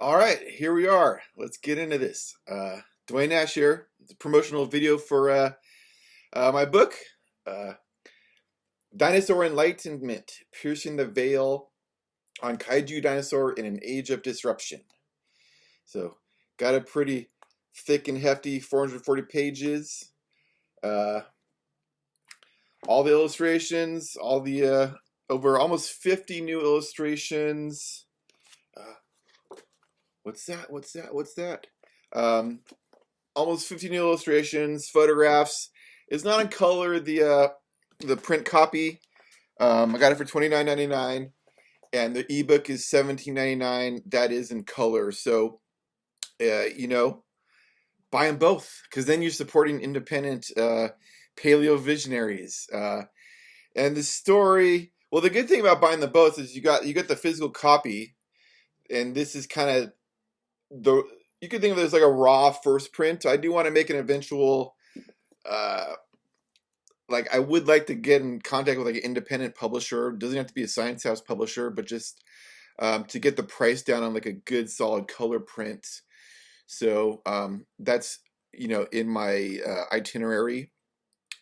All right, here we are. Let's get into this. Dwayne Nash here. It's a promotional video for my book, uh, Dinosaur Enlightenment, Piercing the Veil on Kaiju Dinosaur in an Age of Disruption. So, got a pretty thick and hefty 440 pages. Uh, all the illustrations, all the over almost 50 new illustrations. Uh, what's that? What's that? What's that? Um, Almost 50 new illustrations, photographs. It's not in color. The print copy. I got it for $29.99, and the ebook is $17.99. That is in color. So, you know, buy them both because then you're supporting independent paleo visionaries. And the story. Well, the good thing about buying them both is you get the physical copy, and this is kind of the you could think of it as like a raw first print. I do want to make an eventual, uh, like I would like to get in contact with like an independent publisher. It doesn't have to be a science house publisher, but just to get the price down on like a good solid color print. So that's in my itinerary.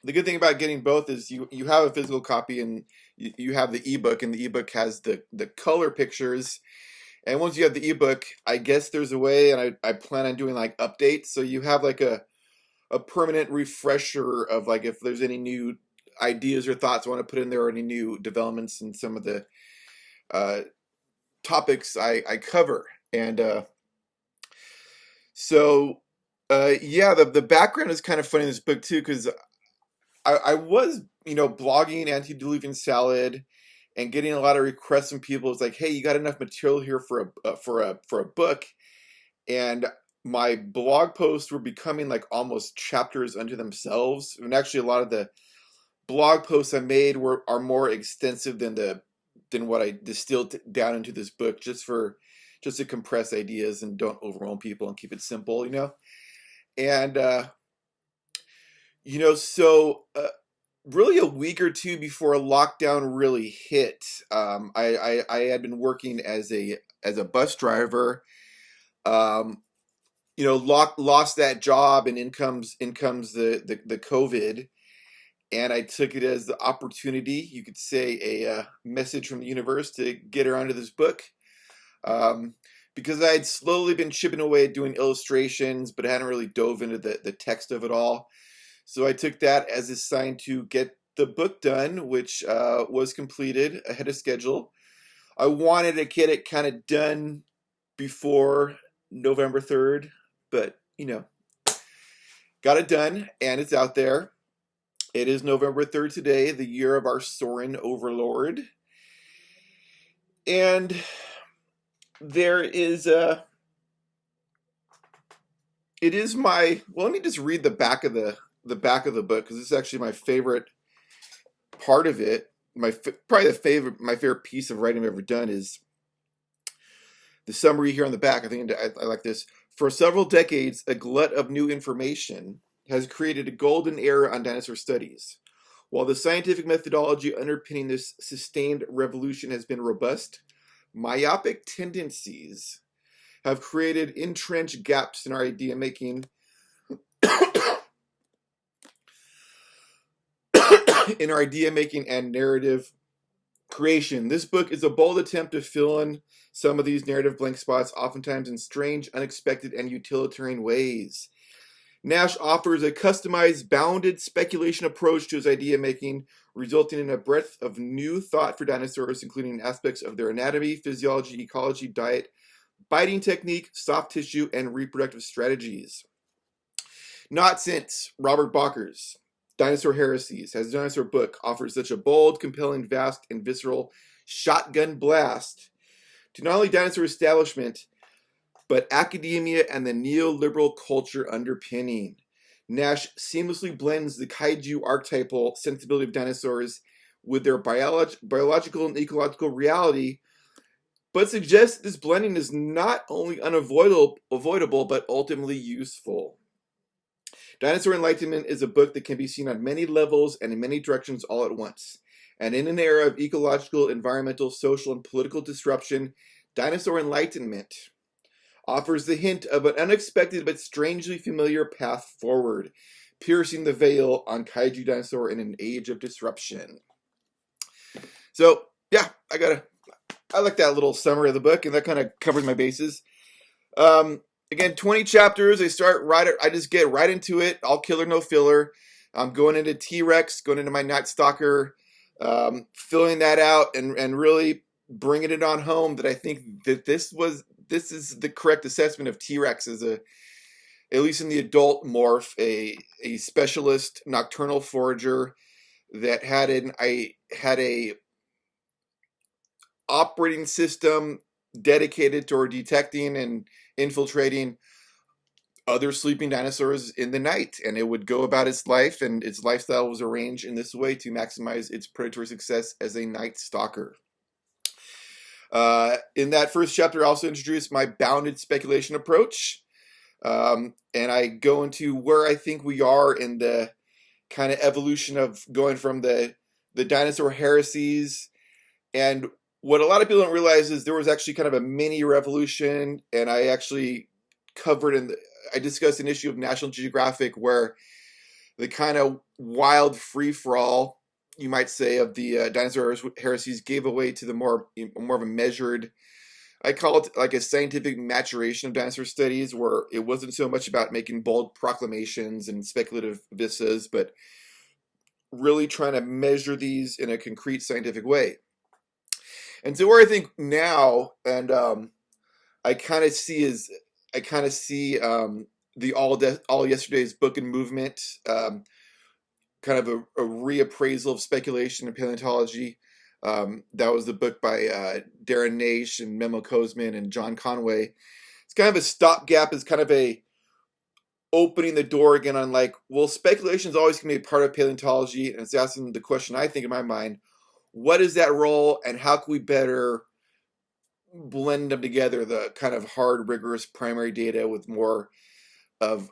The good thing about getting both is you have a physical copy and you have the ebook, and the ebook has the color pictures. And once you have the ebook, I guess there's a way, and I plan on doing like updates. So you have like a permanent refresher of like if there's any new ideas or thoughts I want to put in there, or any new developments in some of the uh, topics I cover. And yeah, the background is kind of funny in this book too, because I was blogging Antediluvian Salad and getting a lot of requests from people. It's like, hey, you got enough material here for a book, and my blog posts were becoming like almost chapters unto themselves. And actually, a lot of the blog posts I made are more extensive than what I distilled down into this book, just to compress ideas and don't overwhelm people and keep it simple, And so really a week or two before lockdown really hit, I had been working as a bus driver. Um, lost that job, and in comes the COVID, and I took it as the opportunity, you could say, a message from the universe to get around to this book. Um, because I had slowly been chipping away at doing illustrations, but I hadn't really dove into the text of it all. So I took that as a sign to get the book done, which was completed ahead of schedule. I wanted to get it kind of done before November 3rd, but got it done, and it's out there. It is November 3rd today, the year of our Soarin' Overlord. And there is it is my, well, let me just read the back of the book, because this is actually my favorite part of it. My favorite piece of writing I've ever done is the summary here on the back. I think I like this. For several decades, a glut of new information has created a golden era on dinosaur studies. While the scientific methodology underpinning this sustained revolution has been robust, myopic tendencies have created entrenched gaps in our idea making and narrative creation. This book is a bold attempt to fill in some of these narrative blank spots, oftentimes in strange, unexpected, and utilitarian ways. Nash offers a customized, bounded speculation approach to his idea making, resulting in a breadth of new thought for dinosaurs, including aspects of their anatomy, physiology, ecology, diet, biting technique, soft tissue, and reproductive strategies. Not since Robert Bacher's Dinosaur Heresies has the dinosaur book offered such a bold, compelling, vast, and visceral shotgun blast to not only dinosaur establishment, but academia and the neoliberal culture underpinning. Nash seamlessly blends the kaiju archetypal sensibility of dinosaurs with their biological and ecological reality, but suggests this blending is not only unavoidable, but ultimately useful. Dinosaur Enlightenment is a book that can be seen on many levels and in many directions all at once. And in an era of ecological, environmental, social, and political disruption, Dinosaur Enlightenment offers the hint of an unexpected but strangely familiar path forward, piercing the veil on Kaiju Dinosaur in an age of disruption. So, yeah, I like that little summary of the book, and that kind of covers my bases. Again, 20 chapters. I just get right into it. All killer, no filler. I'm going into T-Rex, going into my Night Stalker, filling that out, and really bringing it on home that I think that this is the correct assessment of T-Rex as at least in the adult morph, a specialist nocturnal forager that had a operating system dedicated toward detecting and infiltrating other sleeping dinosaurs in the night, and it would go about its life, and its lifestyle was arranged in this way to maximize its predatory success as a night stalker. In that first chapter, I also introduced my bounded speculation approach, and I go into where I think we are in the kind of evolution of going from the dinosaur heresies. And what a lot of people don't realize is there was actually kind of a mini revolution, and I actually I discussed an issue of National Geographic where the kind of wild free-for-all, you might say, of the dinosaur heresies gave away to the more of a measured, I call it like a scientific maturation of dinosaur studies, where it wasn't so much about making bold proclamations and speculative vistas, but really trying to measure these in a concrete scientific way. And so where I think now, and I kind of see the all yesterday's book and movement, kind of a reappraisal of speculation and paleontology. That was the book by Darren Naish and Memo Kozman and John Conway. It's kind of a stopgap, is kind of a opening the door again on like, well, speculation is always going to be a part of paleontology, and it's asking the question, I think in my mind, what is that role, and how can we better blend them together, the kind of hard, rigorous primary data with more of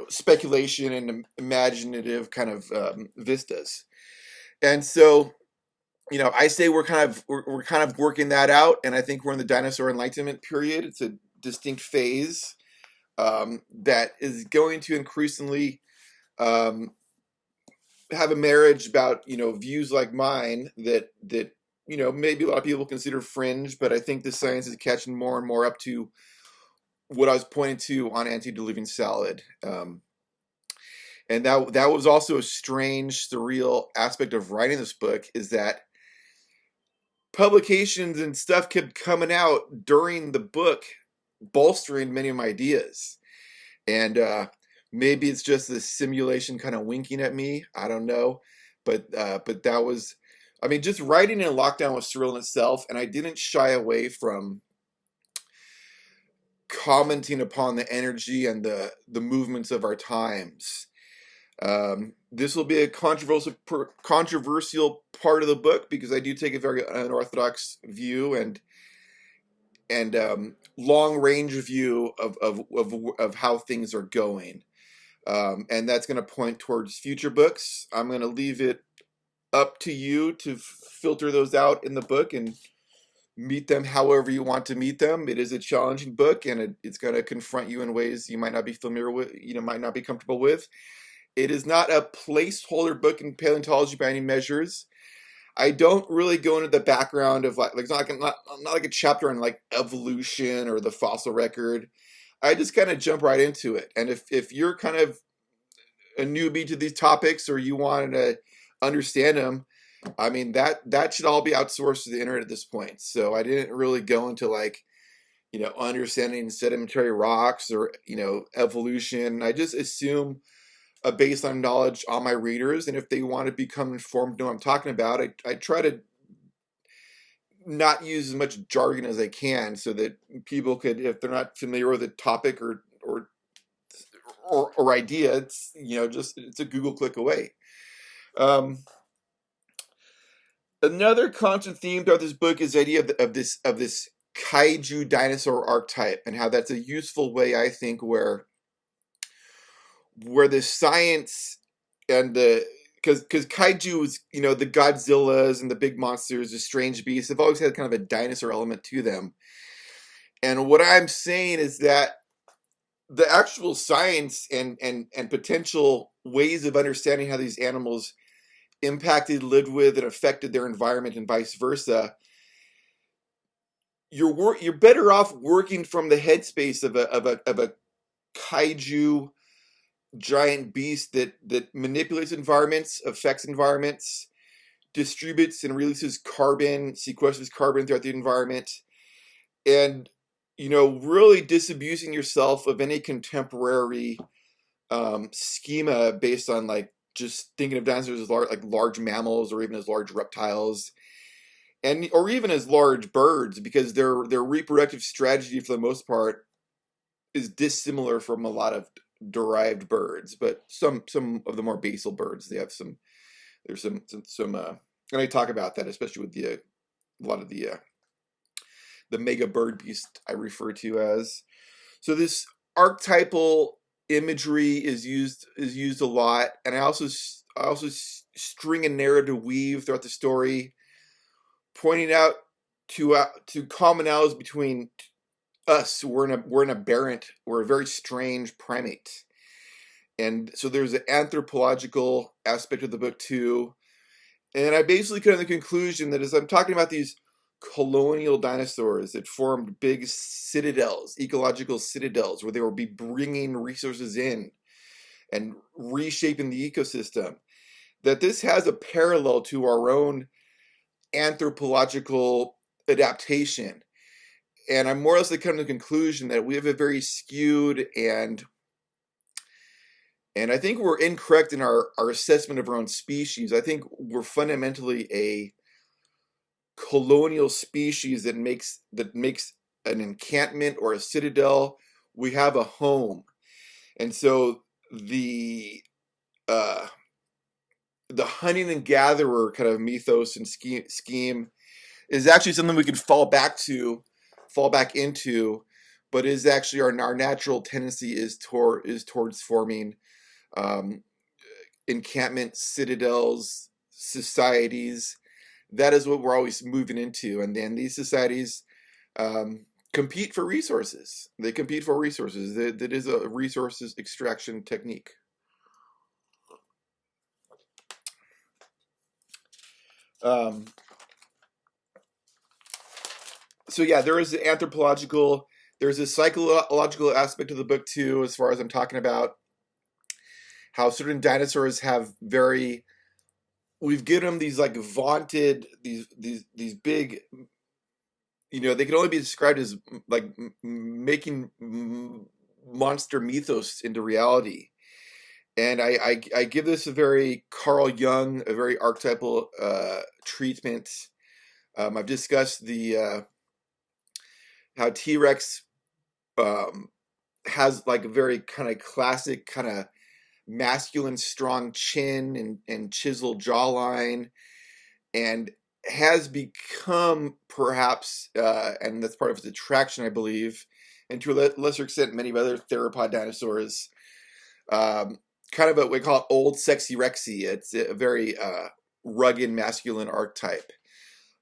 speculation and imaginative kind of vistas. And so, I say we're kind of working that out, and I think we're in the dinosaur enlightenment period. It's a distinct phase that is going to increasingly have a marriage about views like mine that maybe a lot of people consider fringe, but I think the science is catching more and more up to what I was pointing to on Anti-Diluvian Salad. And that was also a strange, surreal aspect of writing this book, is that publications and stuff kept coming out during the book, bolstering many of my ideas. And maybe it's just the simulation kind of winking at me. I don't know. But that was, just writing in lockdown was surreal in itself, and I didn't shy away from commenting upon the energy and the movements of our times. This will be a controversial part of the book, because I do take a very unorthodox view and long range view of how things are going, and that's going to point towards future books. I'm going to leave it up to you to filter those out in the book and meet them however you want to meet them. It is a challenging book, and it's going to confront you in ways you might not be familiar with, might not be comfortable with. It is not a placeholder book in paleontology by any measures. I don't really go into the background of like it's not like a chapter on like evolution or the fossil record. I just kind of jump right into it. And if you're kind of a newbie to these topics, or you want to understand them, that should all be outsourced to the internet at this point. So I didn't really go into like, understanding sedimentary rocks or, evolution. I just assume a baseline knowledge on my readers, and if they want to become informed, know what I'm talking about, I try to not use as much jargon as I can, so that people could, if they're not familiar with the topic or idea, it's it's a Google click away. Another constant theme throughout this book is the idea of this kaiju dinosaur archetype, and how that's a useful way, I think, where the science and because kaiju is, the Godzillas and the big monsters, the strange beasts, have always had kind of a dinosaur element to them. And what I'm saying is that the actual science and potential ways of understanding how these animals impacted, lived with, and affected their environment and vice versa, you're better off working from the headspace of a kaiju giant beast that manipulates environments, affects environments, distributes and releases carbon, sequesters carbon throughout the environment, and really disabusing yourself of any contemporary schema based on like just thinking of dinosaurs as large mammals or even as large reptiles or even as large birds, because their reproductive strategy for the most part is dissimilar from a lot of derived birds, but some of the more basal birds, they have there's some and I talk about that especially with a lot of the mega bird beast I refer to as. So this archetypal imagery is used a lot, and I also string a narrative weave throughout the story, pointing out to commonalities between us. We're an aberrant, we're a very strange primate, and so there's an anthropological aspect of the book too. And I basically come to the conclusion that as I'm talking about these colonial dinosaurs that formed big citadels, ecological citadels, where they would be bringing resources in and reshaping the ecosystem, that this has a parallel to our own anthropological adaptation. And I'm more or less come to the conclusion that we have a very skewed and I think we're incorrect in our assessment of our own species. I think we're fundamentally a colonial species that makes an encampment or a citadel. We have a home, and so the hunting and gatherer kind of mythos and scheme is actually something we can fall back into, but is actually our natural tendency is towards forming encampment citadels, societies. That is what we're always moving into, and then these societies compete for resources. They compete for resources. That is a resources extraction technique. So yeah, there is an anthropological, there's a psychological aspect of the book too, as far as I'm talking about how certain dinosaurs have we've given them these like vaunted, these big, they can only be described as like making monster mythos into reality. And I give this a very Carl Jung, a very archetypal treatment. I've discussed how T-Rex has like a very kind of classic kind of masculine strong chin and chiseled jawline, and has become perhaps, and that's part of its attraction, I believe, and to a lesser extent many other theropod dinosaurs, kind of what we call it old sexy rexy. It's a very rugged masculine archetype.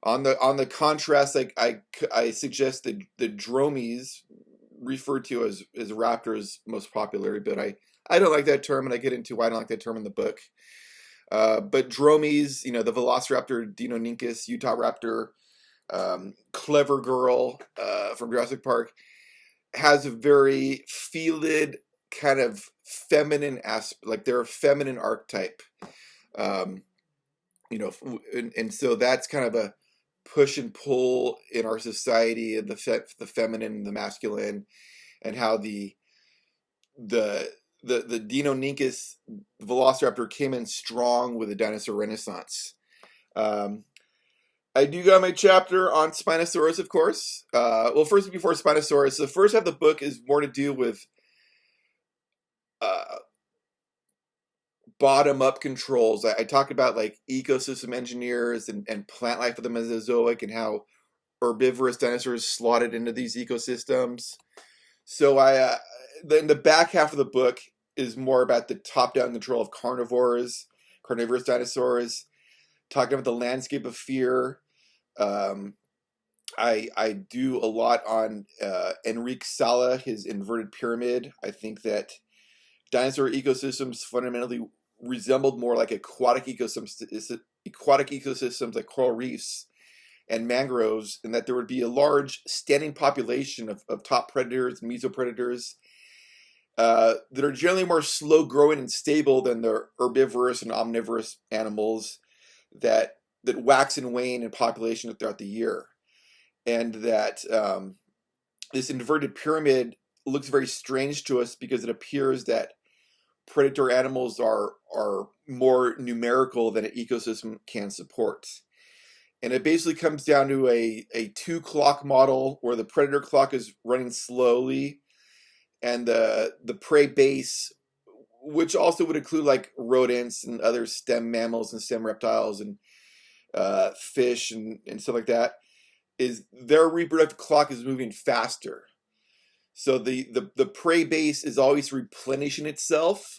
On the contrast, I suggest that the dromies, referred to as raptors most popularly, but I don't like that term, and I get into why I don't like that term in the book. But dromies, the Velociraptor, Deinonychus, Utah raptor, Clever Girl from Jurassic Park, has a very fielded kind of feminine aspect, like they're a feminine archetype. And so that's kind of a push and pull in our society, and the feminine and the masculine, and how the Deinonychus Velociraptor came in strong with the dinosaur renaissance. I do got my chapter on Spinosaurus, of course. Well, first, before Spinosaurus, the first half of the book is more to do with bottom-up controls. I talked about like ecosystem engineers and plant life of the Mesozoic, and how herbivorous dinosaurs slotted into these ecosystems. So then the back half of the book is more about the top-down control of carnivorous dinosaurs, talking about the landscape of fear. I do a lot on Enrique Sala, his inverted pyramid. I think that dinosaur ecosystems fundamentally resembled more like aquatic ecosystems like coral reefs and mangroves, and that there would be a large standing population of top predators and mesopredators that are generally more slow growing and stable than the herbivorous and omnivorous animals that wax and wane in population throughout the year, and that this inverted pyramid looks very strange to us because it appears that predator animals are more numerical than an ecosystem can support. And it basically comes down to a 2 clock model where the predator clock is running slowly, and the prey base, which also would include like rodents and other stem mammals and stem reptiles and fish and stuff like that, is their reproductive clock is moving faster. So the prey base is always replenishing itself,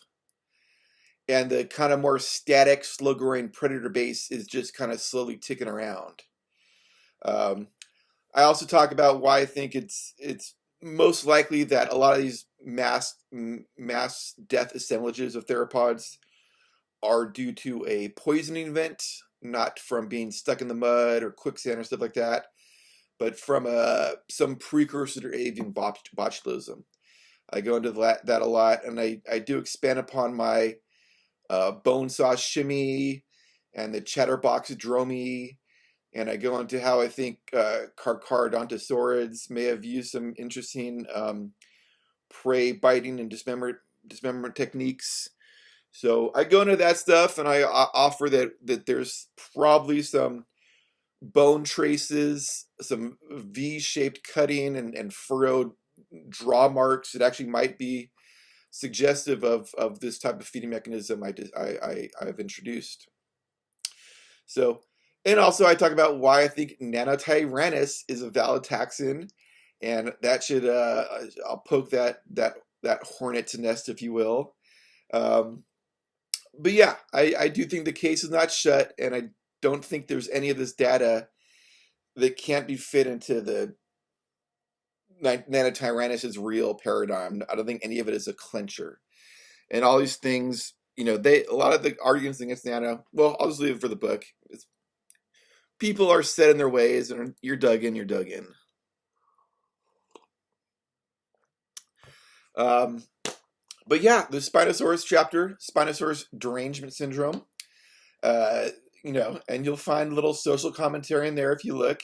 and the kind of more static, slow-growing predator base is just kind of slowly ticking around. I also talk about why I think it's most likely that a lot of these mass death assemblages of theropods are due to a poisoning event, not from being stuck in the mud or quicksand or stuff like that, but from some precursor to avian botulism. I go into that a lot, and I do expand upon my bone saw shimmy and the chatterboxydromy, and I go into how I think Carcharodontosaurids may have used some interesting prey biting and dismemberment techniques. So I go into that stuff, and I offer that there's probably some bone traces, some V-shaped cutting and furrowed draw marks that actually might be suggestive of this type of feeding mechanism I've introduced. So, and also I talk about why I think Nanotyrannus is a valid taxon, and that should I'll poke that hornet's nest, if you will. But yeah, I do think the case is not shut, and I don't think there's any of this data that can't be fit into the Nanotyrannus' real paradigm. I don't think any of it is a clincher. And all these things, a lot of the arguments against Nano, well, I'll just leave it for the book. People are set in their ways, and you're dug in. But yeah, the Spinosaurus chapter, Spinosaurus derangement syndrome, and you'll find a little social commentary in there if you look.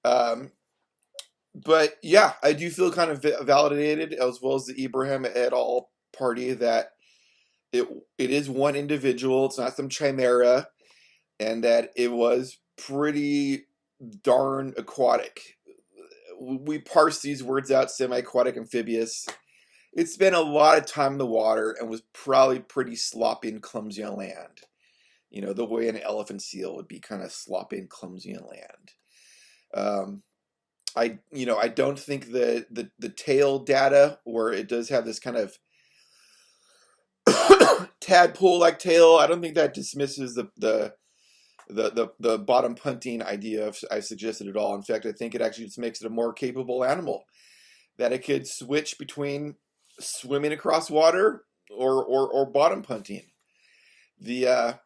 But yeah, I do feel kind of validated, as well as the Ibrahim et al. Party, that it is one individual, it's not some chimera, and that it was pretty darn aquatic. We parse these words out: semi-aquatic, amphibious. It spent a lot of time in the water and was probably pretty sloppy and clumsy on land. The way an elephant seal would be kind of sloppy and clumsy on land. I don't think the tail data, where it does have this kind of tadpole-like tail, I don't think that dismisses the bottom punting idea I suggested at all. In fact, I think it actually just makes it a more capable animal, that it could switch between swimming across water or bottom punting. The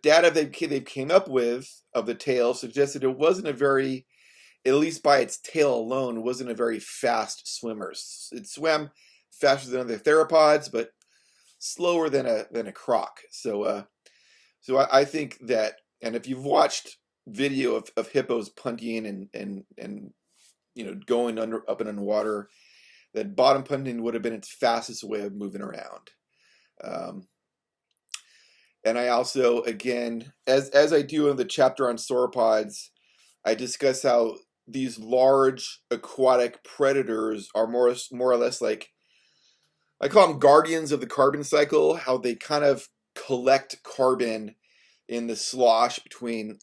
data they came up with of the tail suggested it wasn't a very, at least by its tail alone, wasn't a very fast swimmer. It swam faster than other theropods, but slower than a croc. So I think that, and if you've watched video of hippos punting and going up and underwater, that bottom punting would have been its fastest way of moving around. And I also, again, as I do in the chapter on sauropods, I discuss how these large aquatic predators are more or less like, I call them guardians of the carbon cycle, how they kind of collect carbon in the slosh between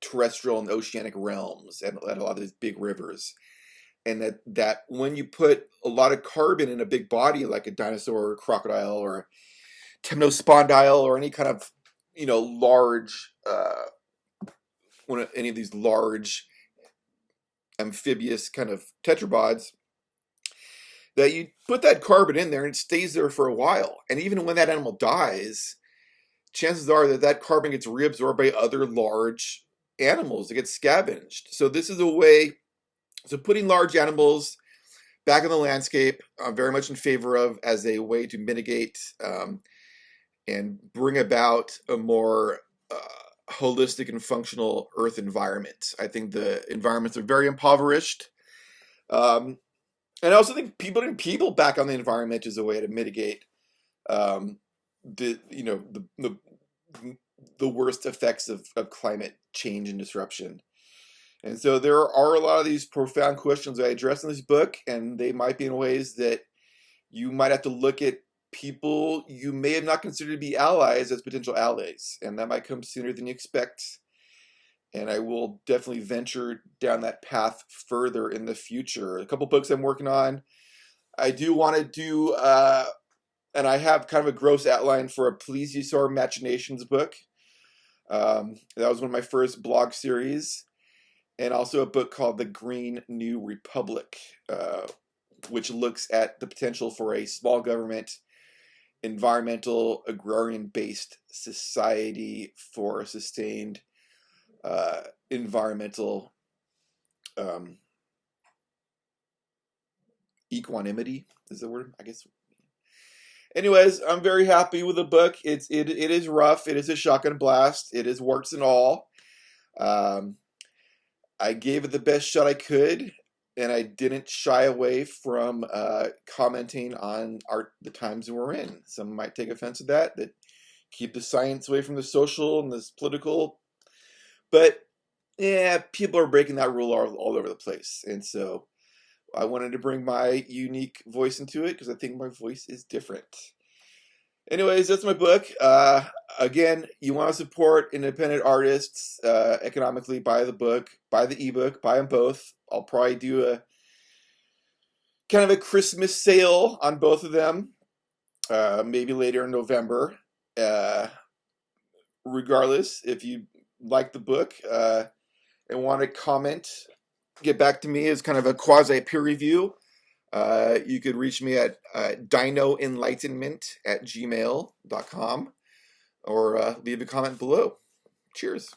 terrestrial and oceanic realms and a lot of these big rivers. And that when you put a lot of carbon in a big body like a dinosaur or a crocodile or a temnospondyle or any kind of large any of these large amphibious kind of tetrapods, that you put that carbon in there and it stays there for a while. And even when that animal dies, chances are that that carbon gets reabsorbed by other large animals. It gets scavenged. So this is a way, so putting large animals back in the landscape, I'm very much in favor of as a way to mitigate and bring about a more holistic and functional Earth environment. I think the environments are very impoverished. And I also think putting people back on the environment is a way to mitigate the worst effects of climate change and disruption. And so there are a lot of these profound questions I address in this book, and they might be in ways that you might have to look at people you may have not considered to be allies as potential allies, and that might come sooner than you expect. And I will definitely venture down that path further in the future. A couple books I'm working on. I do want to do, and I have kind of a gross outline for a Plesiosaur Machinations book. That was one of my first blog series. And also a book called The Green New Republic, which looks at the potential for a small government, environmental, agrarian-based society for a sustained environmental equanimity is the word, I guess. Anyways, I'm very happy with the book. It is rough. It is a shotgun blast. It is warts and all. I gave it the best shot I could, and I didn't shy away from commenting on the times we're in. Some might take offense to that keep the science away from the social and this political. But yeah, people are breaking that rule all over the place. And so I wanted to bring my unique voice into it because I think my voice is different. Anyways, that's my book. Again, you want to support independent artists economically, buy the book, buy the ebook, buy them both. I'll probably do a kind of a Christmas sale on both of them, maybe later in November. Regardless, if you like the book and want to comment, get back to me as kind of a quasi peer review. You could reach me at dinoenlightenment@gmail.com or leave a comment below. Cheers.